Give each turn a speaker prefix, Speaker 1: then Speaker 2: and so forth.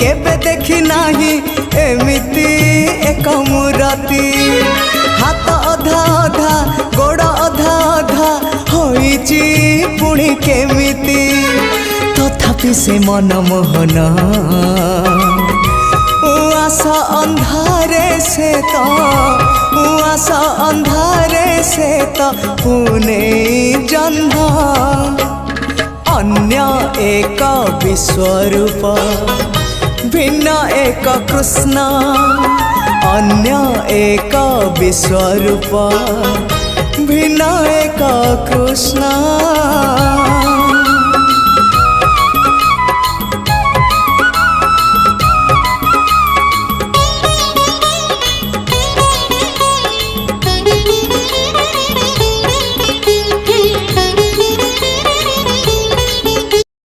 Speaker 1: केबे देखी नाही एमिति एक मूरति हाथ अधा अधा गोड़ अधा अधा होइची पुणी केमिति तथापि से मनमोहन उआसा अंधारे से तो उआसा अंधारे से तो पुणे जन्म अन्य एक विश्वरूप भिन्न एक कृष्ण अन्य एक विश्वरूप भिन्न एक कृष्ण।